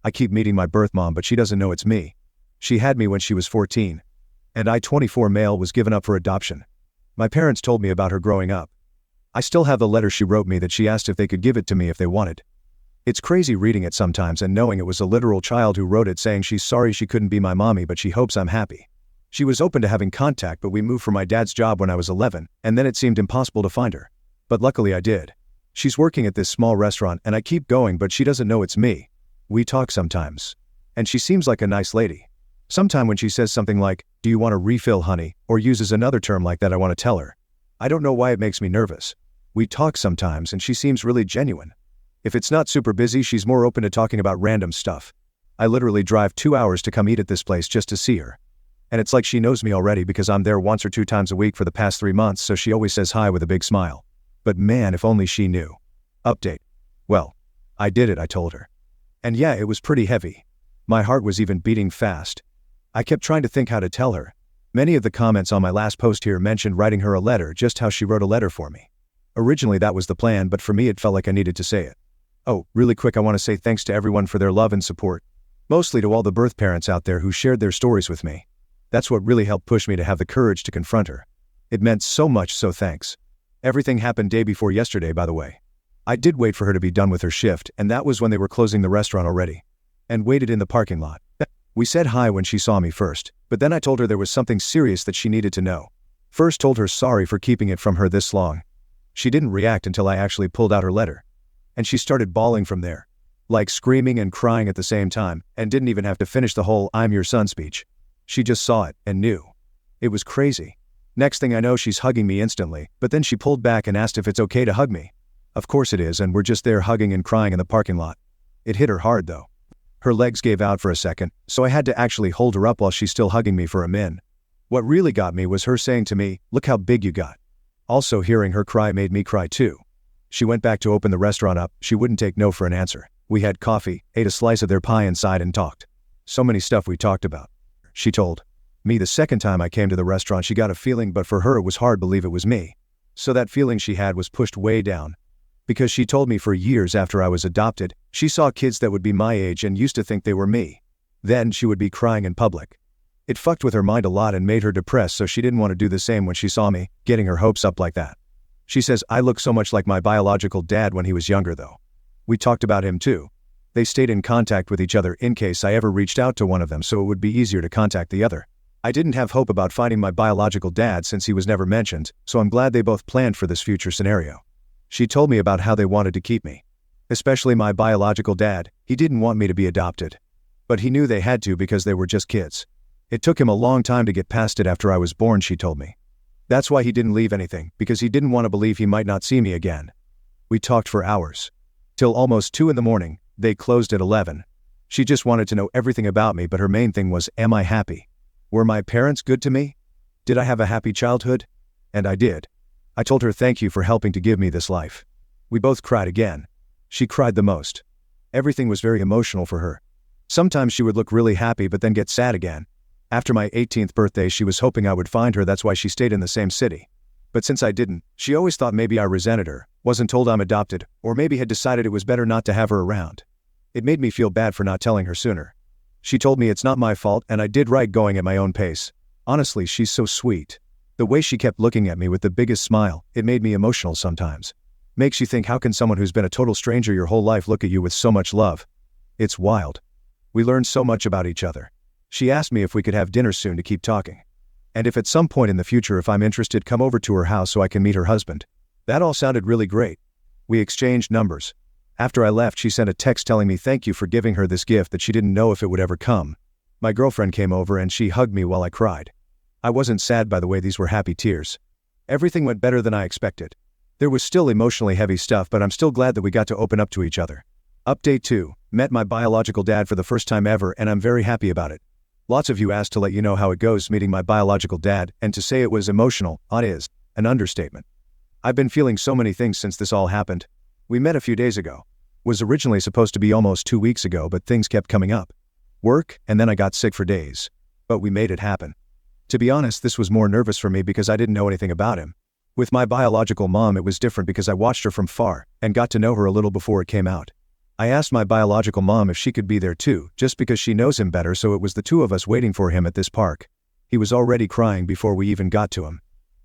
I keep meeting my birth mom, but she doesn't know it's me. She had me when she was 14. And I, 24 male, was given up for adoption. My parents told me about her growing up. I still have the letter she wrote me that she asked if they could give it to me if they wanted. It's crazy reading it sometimes and knowing it was a literal child who wrote it saying she's sorry she couldn't be my mommy but she hopes I'm happy. She was open to having contact, but we moved for my dad's job when I was 11, and then it seemed impossible to find her. But luckily I did. She's working at this small restaurant and I keep going, but she doesn't know it's me. We talk sometimes. And she seems like a nice lady. Sometime when she says something like, "Do you want a refill, honey?" or uses another term like that, I want to tell her. I don't know why it makes me nervous. We talk sometimes and she seems really genuine. If it's not super busy, she's more open to talking about random stuff. I literally drive 2 hours to come eat at this place just to see her. And it's like she knows me already because I'm there once or 2 times a week for the past 3 months, so she always says hi with a big smile. But man, if only she knew. Update. Well, I did it, I told her. And yeah, it was pretty heavy. My heart was even beating fast. I kept trying to think how to tell her. Many of the comments on my last post here mentioned writing her a letter, just how she wrote a letter for me. Originally that was the plan, but for me it felt like I needed to say it. Oh, really quick, I want to say thanks to everyone for their love and support. Mostly to all the birth parents out there who shared their stories with me. That's what really helped push me to have the courage to confront her. It meant so much, so thanks. Everything happened day before yesterday, by the way. I did wait for her to be done with her shift, and that was when they were closing the restaurant already. And waited in the parking lot. We said hi when she saw me first, but then I told her there was something serious that she needed to know. First told her sorry for keeping it from her this long. She didn't react until I actually pulled out her letter. And she started bawling from there. Like screaming and crying at the same time, and didn't even have to finish the whole "I'm your son" speech. She just saw it and knew. It was crazy. Next thing I know, she's hugging me instantly, but then she pulled back and asked if it's okay to hug me. Of course it is, and we're just there hugging and crying in the parking lot. It hit her hard though. Her legs gave out for a second, so I had to actually hold her up while she's still hugging me for a min. What really got me was her saying to me, "Look how big you got." Also, hearing her cry made me cry too. She went back to open the restaurant up. She wouldn't take no for an answer. We had coffee, ate a slice of their pie inside, and talked. So many stuff we talked about. She told me the second time I came to the restaurant she got a feeling, but for her it was hard to believe it was me. So that feeling she had was pushed way down. Because she told me for years after I was adopted, she saw kids that would be my age and used to think they were me. Then she would be crying in public. It fucked with her mind a lot and made her depressed, so she didn't want to do the same when she saw me, getting her hopes up like that. She says I look so much like my biological dad when he was younger though. We talked about him too. They stayed in contact with each other in case I ever reached out to one of them, so it would be easier to contact the other. I didn't have hope about finding my biological dad since he was never mentioned, so I'm glad they both planned for this future scenario. She told me about how they wanted to keep me. Especially my biological dad. He didn't want me to be adopted. But he knew they had to because they were just kids. It took him a long time to get past it after I was born, she told me. That's why he didn't leave anything, because he didn't want to believe he might not see me again. We talked for hours. Till almost 2 in the morning. They closed at 11. She just wanted to know everything about me, but her main thing was, am I happy? Were my parents good to me? Did I have a happy childhood? And I did. I told her thank you for helping to give me this life. We both cried again. She cried the most. Everything was very emotional for her. Sometimes she would look really happy but then get sad again. After my 18th birthday, she was hoping I would find her, that's why she stayed in the same city. But since I didn't, she always thought maybe I resented her, wasn't told I'm adopted, or maybe had decided it was better not to have her around. It made me feel bad for not telling her sooner. She told me it's not my fault and I did right going at my own pace. Honestly, she's so sweet. The way she kept looking at me with the biggest smile, it made me emotional sometimes. Makes you think, how can someone who's been a total stranger your whole life look at you with so much love? It's wild. We learned so much about each other. She asked me if we could have dinner soon to keep talking. And if at some point in the future, if I'm interested, come over to her house so I can meet her husband. That all sounded really great. We exchanged numbers. After I left, she sent a text telling me thank you for giving her this gift that she didn't know if it would ever come. My girlfriend came over and she hugged me while I cried. I wasn't sad, by the way, these were happy tears. Everything went better than I expected. There was still emotionally heavy stuff, but I'm still glad that we got to open up to each other. Update 2. Met my biological dad for the first time ever and I'm very happy about it. Lots of you asked to let you know how it goes meeting my biological dad, and to say it was emotional, it is an understatement. I've been feeling so many things since this all happened. We met a few days ago. Was originally supposed to be almost 2 weeks ago, but things kept coming up. Work, and then I got sick for days. But we made it happen. To be honest, this was more nervous for me because I didn't know anything about him. With my biological mom, it was different because I watched her from far and got to know her a little before it came out. I asked my biological mom if she could be there too, just because she knows him better, so it was the two of us waiting for him at this park. He was already crying before we even got to him.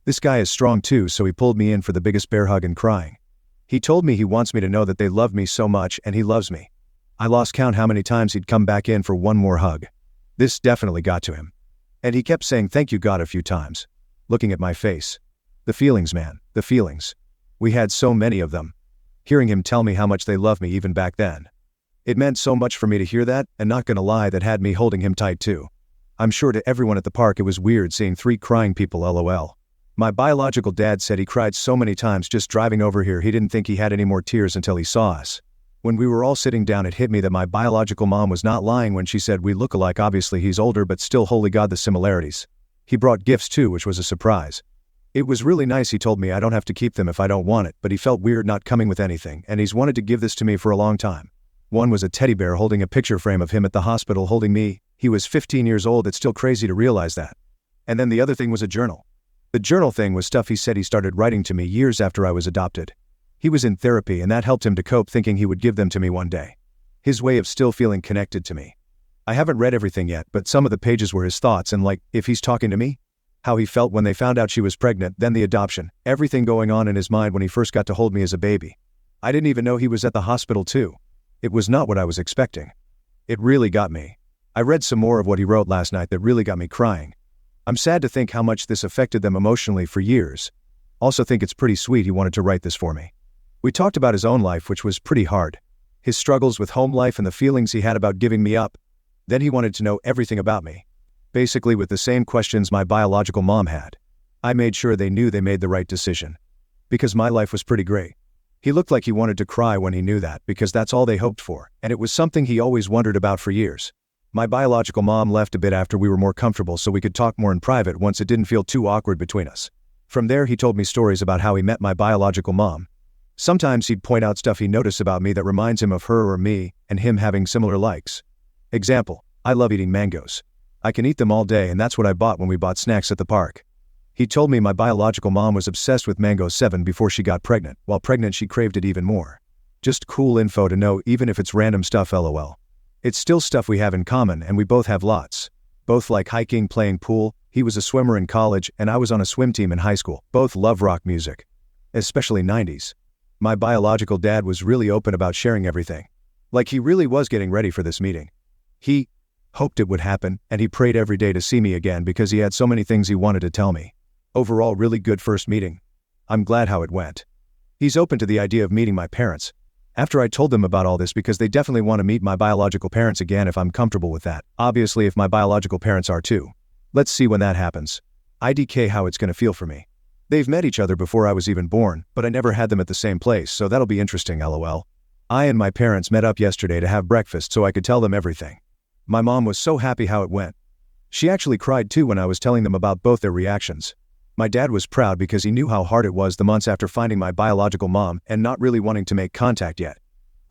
This guy is strong too, so he pulled me in for the biggest bear hug and crying. He told me he wants me to know that they love me so much and he loves me. I lost count how many times he'd come back in for one more hug. This definitely got to him. And he kept saying thank you God a few times. Looking at my face. The feelings, man, the feelings. We had so many of them. Hearing him tell me how much they love me even back then. It meant so much for me to hear that, and not gonna lie, that had me holding him tight too. I'm sure to everyone at the park it was weird seeing 3 crying people lol. My biological dad said he cried so many times just driving over here he didn't think he had any more tears until he saw us. When we were all sitting down, it hit me that my biological mom was not lying when she said we look alike. Obviously he's older, but still, holy God, the similarities. He brought gifts too, which was a surprise. It was really nice. He told me I don't have to keep them if I don't want it, but he felt weird not coming with anything, and he's wanted to give this to me for a long time. One was a teddy bear holding a picture frame of him at the hospital holding me. He was 15 years old. It's still crazy to realize that. And then the other thing was a journal. The journal thing was stuff he said he started writing to me years after I was adopted. He was in therapy and that helped him to cope, thinking he would give them to me one day. His way of still feeling connected to me. I haven't read everything yet, but some of the pages were his thoughts and, like, if he's talking to me, how he felt when they found out she was pregnant, then the adoption, everything going on in his mind when he first got to hold me as a baby. I didn't even know he was at the hospital too. It was not what I was expecting. It really got me. I read some more of what he wrote last night that really got me crying. I'm sad to think how much this affected them emotionally for years. Also think it's pretty sweet he wanted to write this for me. We talked about his own life, which was pretty hard. His struggles with home life and the feelings he had about giving me up. Then he wanted to know everything about me. Basically with the same questions my biological mom had. I made sure they knew they made the right decision. Because my life was pretty great. He looked like he wanted to cry when he knew that, because that's all they hoped for, and it was something he always wondered about for years. My biological mom left a bit after we were more comfortable so we could talk more in private once it didn't feel too awkward between us. From there he told me stories about how he met my biological mom. Sometimes he'd point out stuff he noticed about me that reminds him of her or me, and him having similar likes. Example, I love eating mangoes. I can eat them all day, and that's what I bought when we bought snacks at the park. He told me my biological mom was obsessed with mango 7 before she got pregnant. While pregnant she craved it even more. Just cool info to know, even if it's random stuff lol. It's still stuff we have in common, and we both have lots. Both like hiking, playing pool. He was a swimmer in college and I was on a swim team in high school. Both love rock music. Especially 90s. My biological dad was really open about sharing everything. Like he really was getting ready for this meeting. He hoped it would happen, and he prayed every day to see me again because he had so many things he wanted to tell me. Overall, really good first meeting. I'm glad how it went. He's open to the idea of meeting my parents. After I told them about all this, because they definitely want to meet my biological parents again if I'm comfortable with that. Obviously if my biological parents are too. Let's see when that happens. IDK how it's gonna feel for me. They've met each other before I was even born, but I never had them at the same place, so that'll be interesting lol. I and my parents met up yesterday to have breakfast so I could tell them everything. My mom was so happy how it went. She actually cried too when I was telling them about both their reactions. My dad was proud because he knew how hard it was the months after finding my biological mom and not really wanting to make contact yet.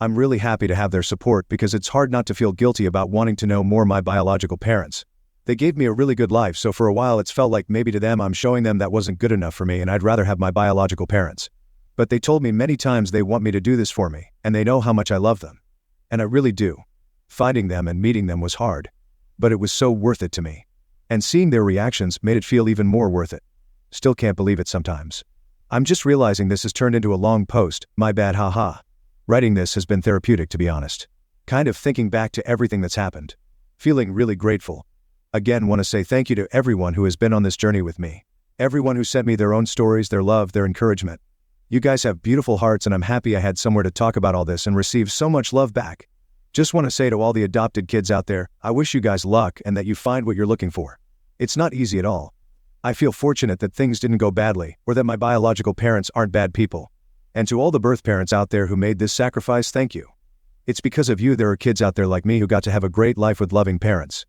I'm really happy to have their support because it's hard not to feel guilty about wanting to know more my biological parents. They gave me a really good life, so for a while it's felt like maybe to them I'm showing them that wasn't good enough for me and I'd rather have my biological parents. But they told me many times they want me to do this for me, and they know how much I love them. And I really do. Finding them and meeting them was hard. But it was so worth it to me. And seeing their reactions made it feel even more worth it. Still can't believe it sometimes. I'm just realizing this has turned into a long post, my bad haha. Writing this has been therapeutic, to be honest. Kind of thinking back to everything that's happened. Feeling really grateful. Again, want to say thank you to everyone who has been on this journey with me. Everyone who sent me their own stories, their love, their encouragement. You guys have beautiful hearts and I'm happy I had somewhere to talk about all this and receive so much love back. Just want to say to all the adopted kids out there, I wish you guys luck and that you find what you're looking for. It's not easy at all. I feel fortunate that things didn't go badly, or that my biological parents aren't bad people. And to all the birth parents out there who made this sacrifice, thank you. It's because of you there are kids out there like me who got to have a great life with loving parents.